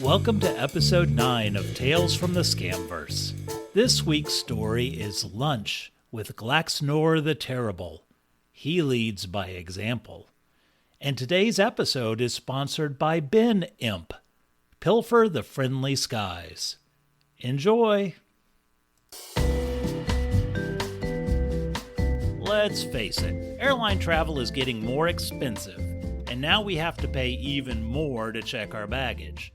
Welcome to episode 9 of Tales from the Scamverse. This week's story is Lunch with Glaxnor the Terrible. He leads by example. And today's episode is sponsored by Ben Imp. Pilfer the Friendly Skies. Enjoy! Let's face it, airline travel is getting more expensive, and now we have to pay even more to check our baggage.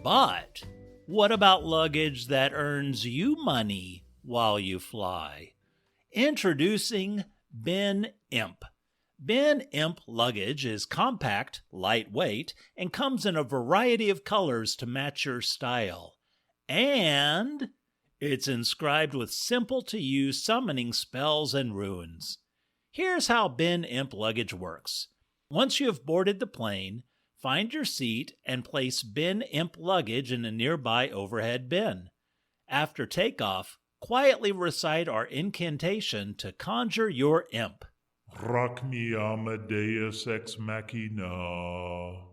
But what about luggage that earns you money while you fly? Introducing Ben Imp. Ben Imp luggage is compact, lightweight, and comes in a variety of colors to match your style. And it's inscribed with simple-to-use summoning spells and runes. Here's how Ben Imp luggage works. Once you have boarded the plane, find your seat and place Ben Imp luggage in a nearby overhead bin. After takeoff, quietly recite our incantation to conjure your imp. Rock me Amadeus ex machina.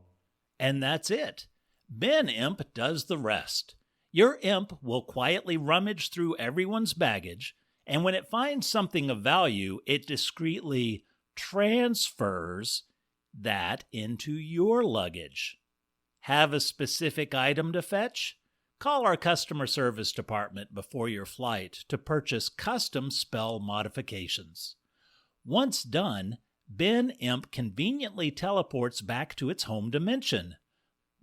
And that's it. Ben Imp does the rest. Your imp will quietly rummage through everyone's baggage, and when it finds something of value, it discreetly transfers that into your luggage. Have a specific item to fetch? Call our customer service department before your flight to purchase custom spell modifications. Once done, Ben Imp conveniently teleports back to its home dimension.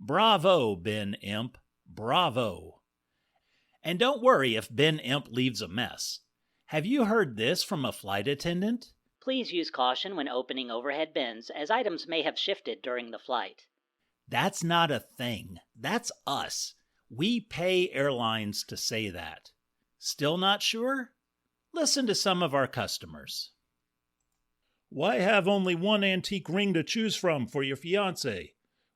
Bravo, Ben Imp. Bravo. And don't worry if Ben Imp leaves a mess. Have you heard this from a flight attendant? Please use caution when opening overhead bins, as items may have shifted during the flight. That's not a thing. That's us. We pay airlines to say that. Still not sure? Listen to some of our customers. Why have only one antique ring to choose from for your fiancé?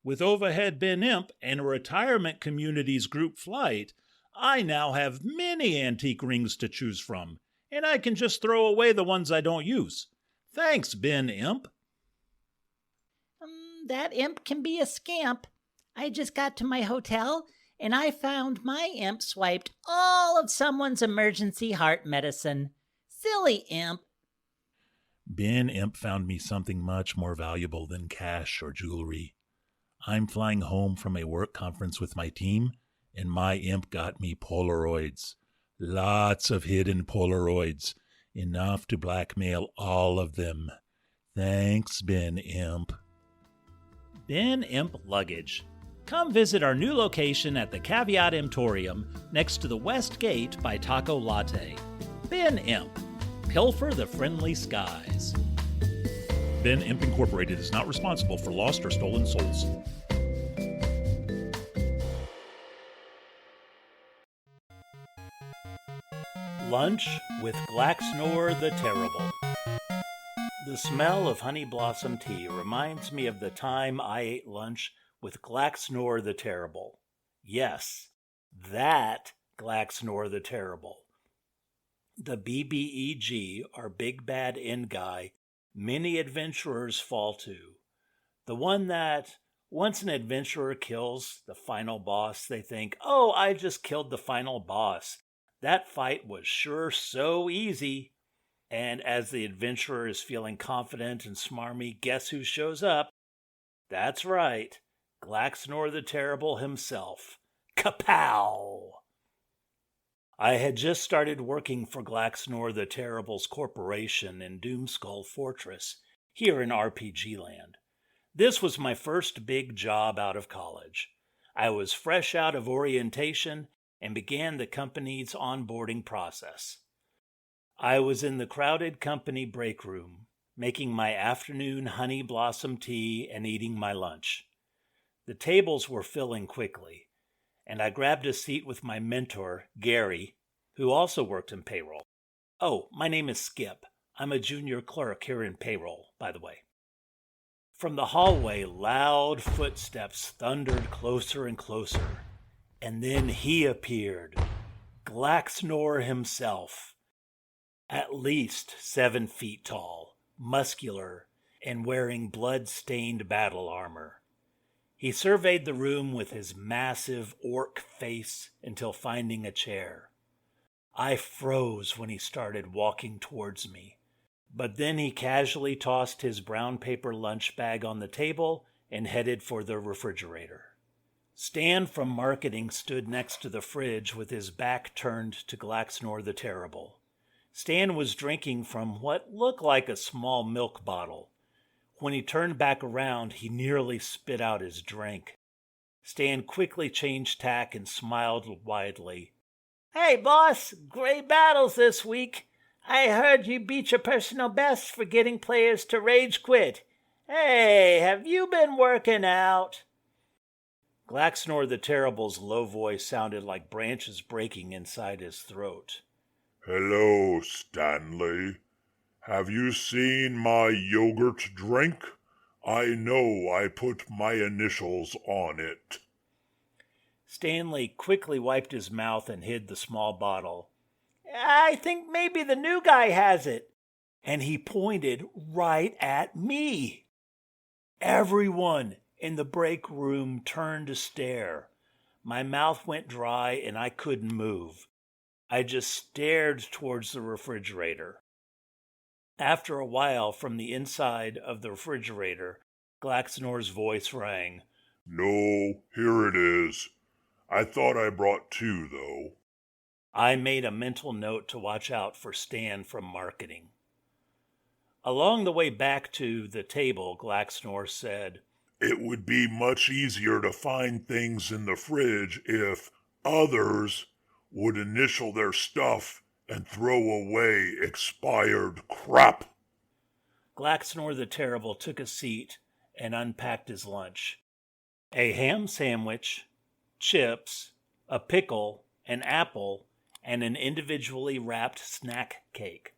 With overhead bin imp and a retirement communities group flight, I now have many antique rings to choose from, and I can just throw away the ones I don't use. Thanks, Ben Imp. That imp can be a scamp. I just got to my hotel, and I found my imp swiped all of someone's emergency heart medicine. Silly imp. Ben Imp found me something much more valuable than cash or jewelry. I'm flying home from a work conference with my team, and my imp got me Polaroids. Lots of hidden Polaroids. Enough to blackmail all of them. Thanks, Ben Imp. Ben Imp Luggage. Come visit our new location at the Caveat Emporium next to the West Gate by Taco Latte. Ben Imp. Pilfer the Friendly Skies. Ben Imp Incorporated is not responsible for lost or stolen souls. Lunch with Glaxnor the Terrible. The smell of honey blossom tea reminds me of the time I ate lunch with Glaxnor the Terrible. Yes, that Glaxnor the Terrible. The BBEG, our big bad end guy, many adventurers fall to. The one that, once an adventurer kills the final boss, they think, oh, I just killed the final boss. That fight was sure so easy. And as the adventurer is feeling confident and smarmy, guess who shows up? That's right, Glaxnor the Terrible himself. Kapow! I had just started working for Glaxnor the Terrible's corporation in Doomskull Fortress, here in RPG Land. This was my first big job out of college. I was fresh out of orientation and began the company's onboarding process. I was in the crowded company break room, making my afternoon honey blossom tea and eating my lunch. The tables were filling quickly, and I grabbed a seat with my mentor, Gary, who also worked in payroll. Oh, my name is Skip. I'm a junior clerk here in payroll, by the way. From the hallway, loud footsteps thundered closer and closer. And then he appeared, Glaxnor himself, at least 7 feet tall, muscular, and wearing blood-stained battle armor. He surveyed the room with his massive orc face until finding a chair. I froze when he started walking towards me, but then he casually tossed his brown paper lunch bag on the table and headed for the refrigerator. Stan from marketing stood next to the fridge with his back turned to Glaxnor the Terrible. Stan was drinking from what looked like a small milk bottle. When he turned back around, he nearly spit out his drink. Stan quickly changed tack and smiled widely. "Hey, boss, great battles this week. I heard you beat your personal best for getting players to rage quit. Hey, have you been working out?" Glaxnor the Terrible's low voice sounded like branches breaking inside his throat. Hello, Stanley. Have you seen my yogurt drink? I know I put my initials on it. Stanley quickly wiped his mouth and hid the small bottle. "I think maybe the new guy has it." And he pointed right at me. Everyone in the break room turned to stare. My mouth went dry and I couldn't move. I just stared towards the refrigerator. After a while, from the inside of the refrigerator, Glaxnor's voice rang. No, here it is. I thought I brought 2, though. I made a mental note to watch out for Stan from marketing. Along the way back to the table, Glaxnor said, It would be much easier to find things in the fridge if others would initial their stuff and throw away expired crap. Glaxnor the Terrible took a seat and unpacked his lunch. A ham sandwich, chips, a pickle, an apple, and an individually wrapped snack cake.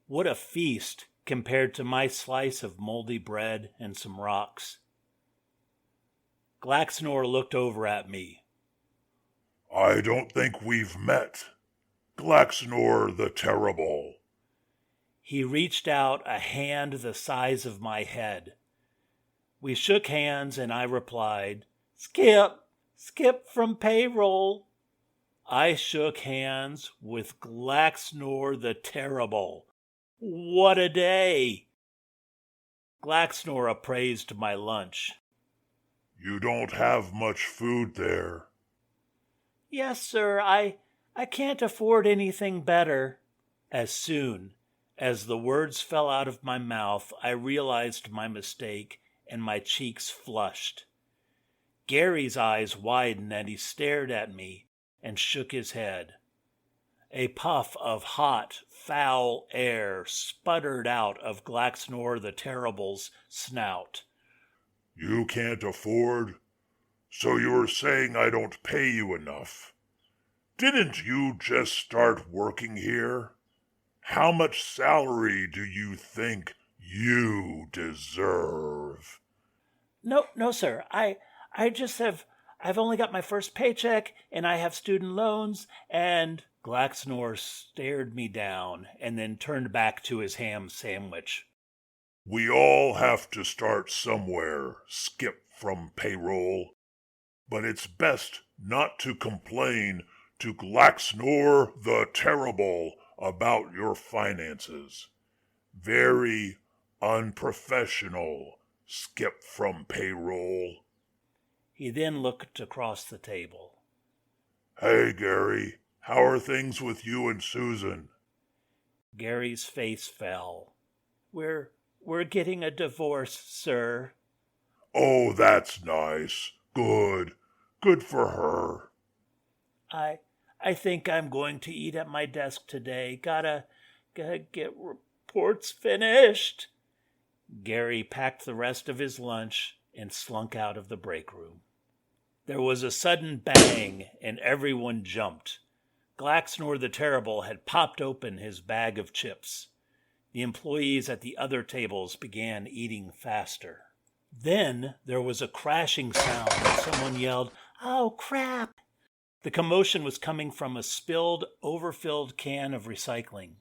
What a feast compared to my slice of moldy bread and some rocks. Glaxnor looked over at me. I don't think we've met. Glaxnor the Terrible. He reached out a hand the size of my head. We shook hands and I replied, Skip from payroll. I shook hands with Glaxnor the Terrible. What a day! Glaxnor appraised my lunch. You don't have much food there. Yes, sir, I can't afford anything better. As soon as the words fell out of my mouth, I realized my mistake and my cheeks flushed. Gary's eyes widened and he stared at me and shook his head. A puff of hot, foul air sputtered out of Glaxnor the Terrible's snout. You can't afford? So you're saying I don't pay you enough? Didn't you just start working here? How much salary do you think you deserve? No, sir. I've only got my first paycheck, and I have student loans, and Glaxnor stared me down and then turned back to his ham sandwich. We all have to start somewhere, Skip from payroll. But it's best not to complain to Glaxnor the Terrible about your finances. Very unprofessional, Skip from payroll. He then looked across the table. Hey, Gary, how are things with you and Susan? Gary's face fell. We're getting a divorce, sir. Oh, that's nice. Good. Good for her. I think I'm going to eat at my desk today. Gotta get reports finished. Gary packed the rest of his lunch and slunk out of the break room. There was a sudden bang, and everyone jumped. Glaxnor the Terrible had popped open his bag of chips. The employees at the other tables began eating faster. Then there was a crashing sound and someone yelled, "Oh, crap!" The commotion was coming from a spilled, overfilled can of recycling.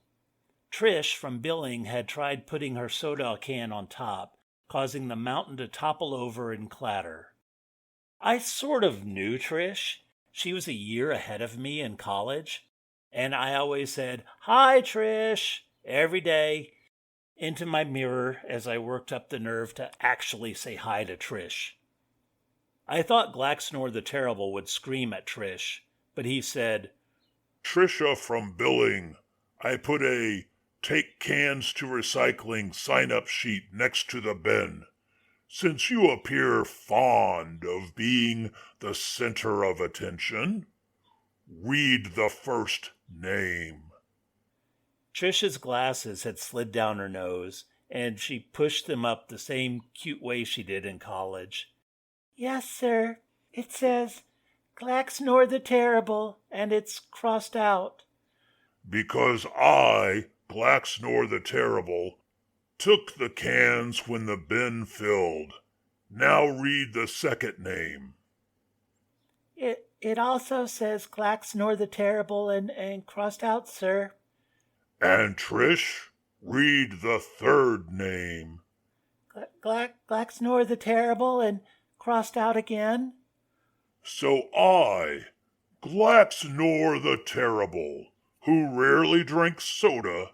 Trish from billing had tried putting her soda can on top, causing the mountain to topple over and clatter. I sort of knew Trish. She was a year ahead of me in college, and I always said, "Hi, Trish," every day into my mirror as I worked up the nerve to actually say hi to Trish. I thought Glaxnor the Terrible would scream at Trish, but he said, Trisha from billing, I put a take cans to recycling sign-up sheet next to the bin. Since you appear fond of being the center of attention, read the first name. Trish's glasses had slid down her nose, and she pushed them up the same cute way she did in college. Yes, sir. It says Glaxnor the Terrible, and it's crossed out. Because I, Glaxnor the Terrible, took the cans when the bin filled. Now read the second name. It also says Glaxnor the Terrible and crossed out, sir. And Trish, read the third name. Glaxnor the Terrible and crossed out again. So I, Glaxnor the Terrible, who rarely drinks soda,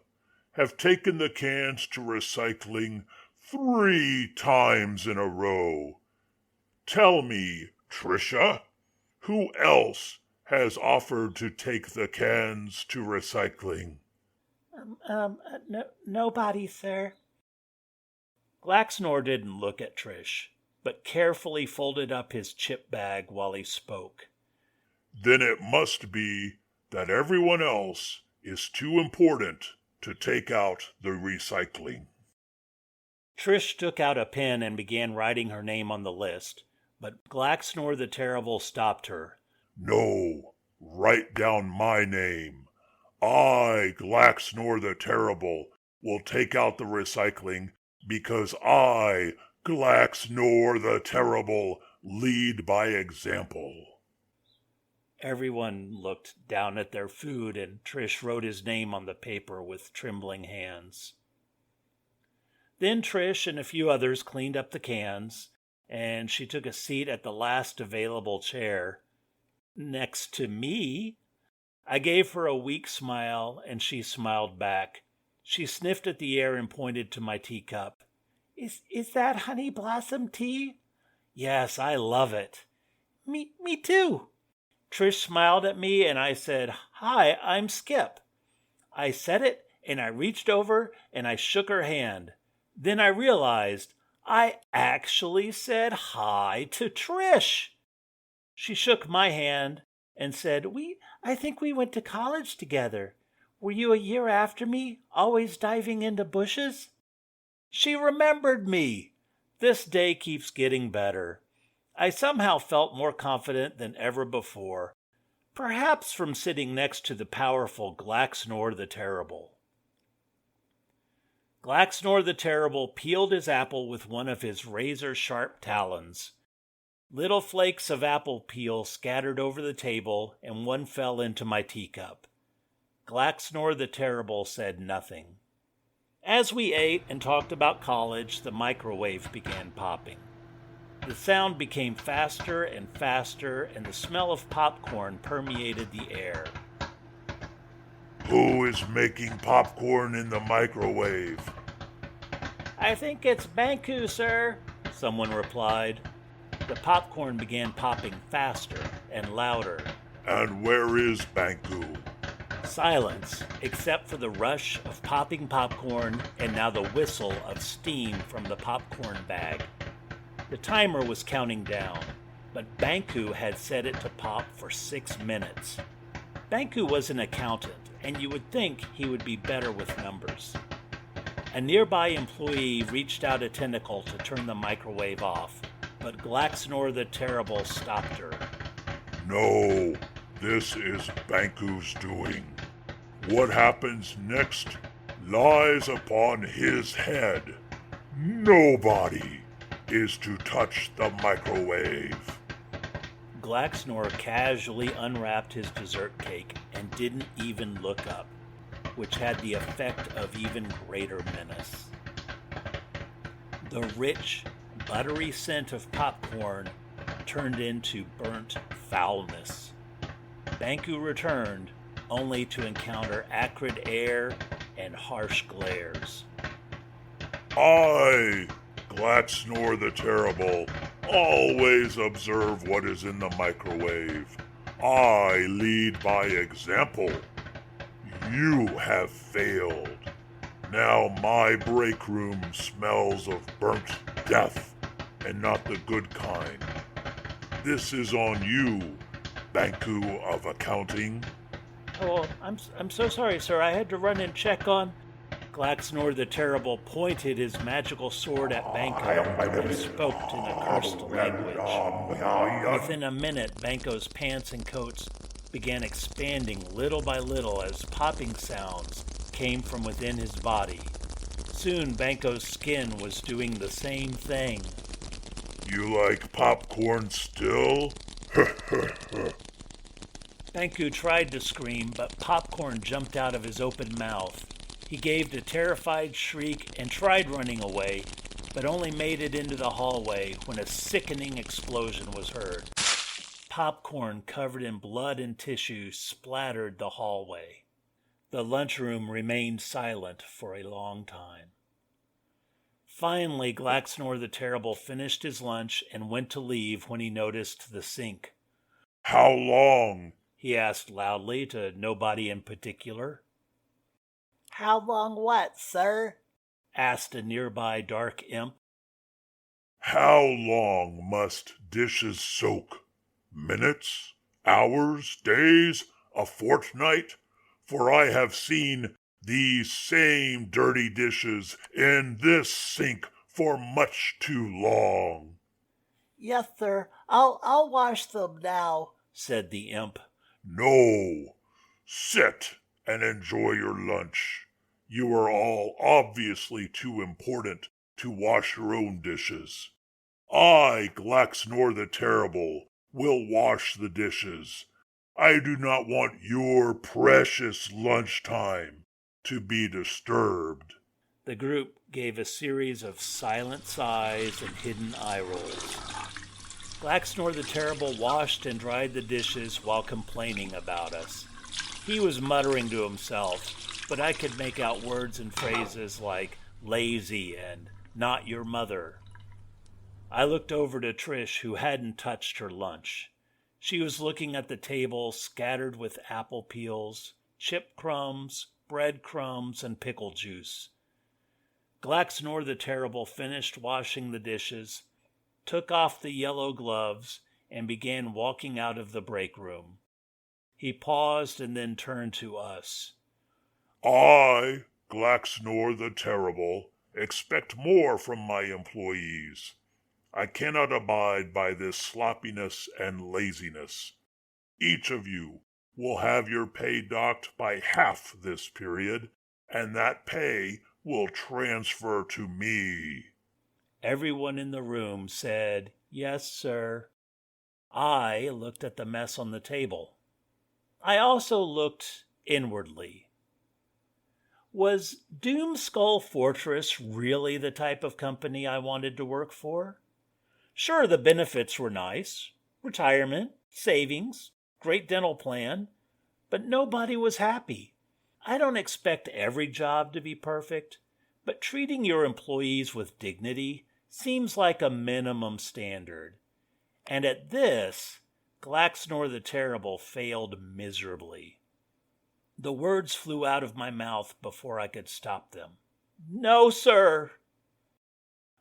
have taken the cans to recycling 3 times in a row. Tell me, Trisha, who else has offered to take the cans to recycling? Nobody, sir. Glaxnor didn't look at Trish, but carefully folded up his chip bag while he spoke. Then it must be that everyone else is too important to take out the recycling. Trish took out a pen and began writing her name on the list, but Glaxnor the Terrible stopped her. No, write down my name. I, Glaxnor the Terrible, will take out the recycling because I, Glaxnor the Terrible, lead by example. Everyone looked down at their food, and Trish wrote his name on the paper with trembling hands. Then Trish and a few others cleaned up the cans, and she took a seat at the last available chair next to me. I gave her a weak smile, and she smiled back. She sniffed at the air and pointed to my teacup. Is that honey blossom tea? Yes, I love it. Me too. Trish smiled at me, and I said, "Hi, I'm Skip." I said it, and I reached over, and I shook her hand. Then I realized I actually said hi to Trish. She shook my hand and said, I think we went to college together. Were you a year after me, always diving into bushes? She remembered me. This day keeps getting better. I somehow felt more confident than ever before, perhaps from sitting next to the powerful Glaxnor the Terrible. Glaxnor the Terrible peeled his apple with one of his razor-sharp talons. Little flakes of apple peel scattered over the table, and one fell into my teacup. Glaxnor the Terrible said nothing. As we ate and talked about college, the microwave began popping. The sound became faster and faster, and the smell of popcorn permeated the air. Who is making popcorn in the microwave? I think it's Banku, sir, someone replied. The popcorn began popping faster and louder. And where is Banku? Silence, except for the rush of popping popcorn and now the whistle of steam from the popcorn bag. The timer was counting down, but Banku had set it to pop for 6 minutes. Banku was an accountant, and you would think he would be better with numbers. A nearby employee reached out a tentacle to turn the microwave off, but Glaxnor the Terrible stopped her. No, this is Banku's doing. What happens next lies upon his head. Nobody is to touch the microwave. Glaxnor casually unwrapped his dessert cake and didn't even look up, which had the effect of even greater menace. The rich, buttery scent of popcorn turned into burnt foulness. Banku returned, only to encounter acrid air and harsh glares. I, Glaxnor the Terrible, always observe what is in the microwave. I lead by example. You have failed. Now my break room smells of burnt death, and not the good kind. This is on you, Banku of Accounting. Oh, I'm so sorry, sir. I had to run and check on... Glaxnor the Terrible pointed his magical sword at Banko and spoke in a cursed language. Within a minute, Banko's pants and coats began expanding little by little as popping sounds came from within his body. Soon, Banko's skin was doing the same thing. You like popcorn still? Banku tried to scream, but popcorn jumped out of his open mouth. He gave a terrified shriek and tried running away, but only made it into the hallway when a sickening explosion was heard. Popcorn covered in blood and tissue splattered the hallway. The lunchroom remained silent for a long time. Finally, Glaxnor the Terrible finished his lunch and went to leave when he noticed the sink. How long? He asked loudly to nobody in particular. How long what, sir? Asked a nearby dark imp. How long must dishes soak? Minutes? Hours? Days? A fortnight? For I have seen these same dirty dishes in this sink for much too long. Yes, sir. I'll wash them now, said the imp. No. Sit and enjoy your lunch. You are all obviously too important to wash your own dishes. I, Glaxnor the Terrible, will wash the dishes. I do not want your precious lunchtime to be disturbed. The group gave a series of silent sighs and hidden eye rolls. Glaxnor the Terrible washed and dried the dishes while complaining about us. He was muttering to himself, but I could make out words and phrases like lazy and not your mother. I looked over to Trish, who hadn't touched her lunch. She was looking at the table scattered with apple peels, chip crumbs, bread crumbs, and pickle juice. Glaxnor the Terrible finished washing the dishes, took off the yellow gloves, and began walking out of the break room. He paused and then turned to us. I, Glaxnor the Terrible, expect more from my employees. I cannot abide by this sloppiness and laziness. Each of you will have your pay docked by half this period, and that pay will transfer to me. Everyone in the room said, "Yes, sir." I looked at the mess on the table. I also looked inwardly. Was Doomskull Fortress really the type of company I wanted to work for? Sure, the benefits were nice. Retirement, savings, great dental plan. But nobody was happy. I don't expect every job to be perfect, but treating your employees with dignity seems like a minimum standard. And at this, Glaxnor the Terrible failed miserably. The words flew out of my mouth before I could stop them. "No, sir."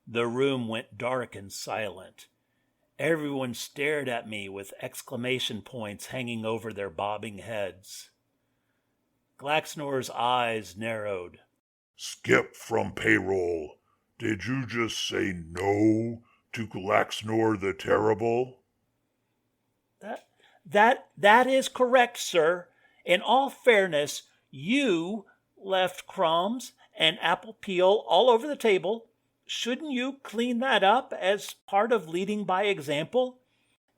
The room went dark and silent. Everyone stared at me with exclamation points hanging over their bobbing heads. Glaxnor's eyes narrowed. Skip from payroll. Did you just say no to Glaxnor the Terrible? That is correct, sir. In all fairness, you left crumbs and apple peel all over the table. Shouldn't you clean that up as part of leading by example?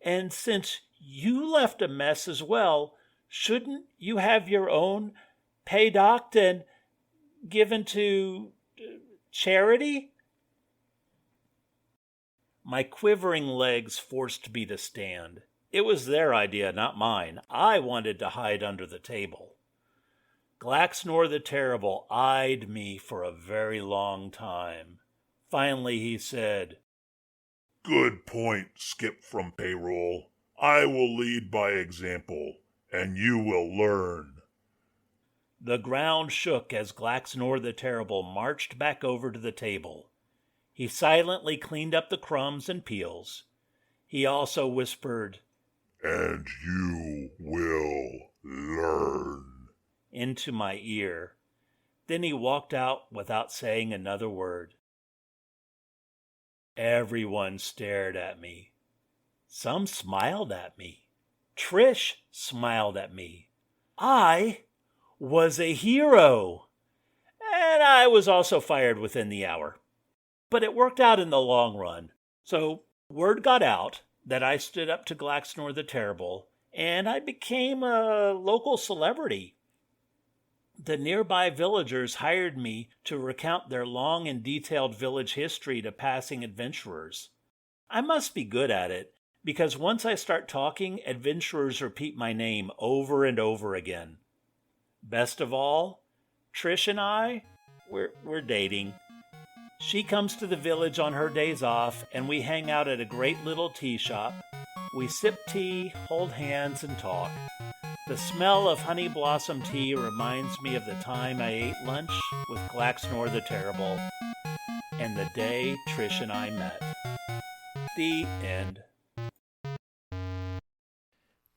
And since you left a mess as well, shouldn't you have your own pay docked and given to charity? My quivering legs forced me to stand. It was their idea, not mine. I wanted to hide under the table. Glaxnor the Terrible eyed me for a very long time. Finally he said, Good point, Skip from payroll. I will lead by example, and you will learn. The ground shook as Glaxnor the Terrible marched back over to the table. He silently cleaned up the crumbs and peels. He also whispered, And you will learn, into my ear. Then he walked out without saying another word. Everyone stared at me. Some smiled at me. Trish smiled at me. I was a hero. And I was also fired within the hour. But it worked out in the long run. So word got out that I stood up to Glaxnor the Terrible, and I became a local celebrity. The nearby villagers hired me to recount their long and detailed village history to passing adventurers. I must be good at it, because once I start talking, adventurers repeat my name over and over again. Best of all, Trish and I, we're dating. She comes to the village on her days off, and we hang out at a great little tea shop. We sip tea, hold hands, and talk. The smell of honey blossom tea reminds me of the time I ate lunch with Glaxnor the Terrible, and the day Trish and I met. The end.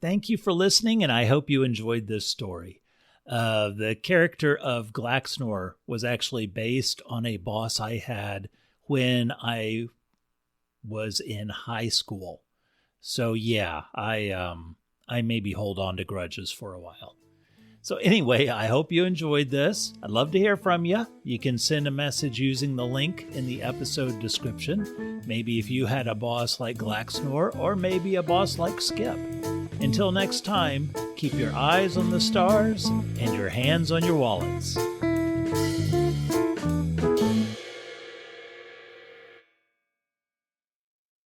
Thank you for listening, and I hope you enjoyed this story. The character of Glaxnor was actually based on a boss I had when I was in high school. So yeah, I maybe hold on to grudges for a while. So anyway, I hope you enjoyed this. I'd love to hear from you. You can send a message using the link in the episode description. Maybe if you had a boss like Glaxnor, or maybe a boss like Skip. Until next time, keep your eyes on the stars and your hands on your wallets.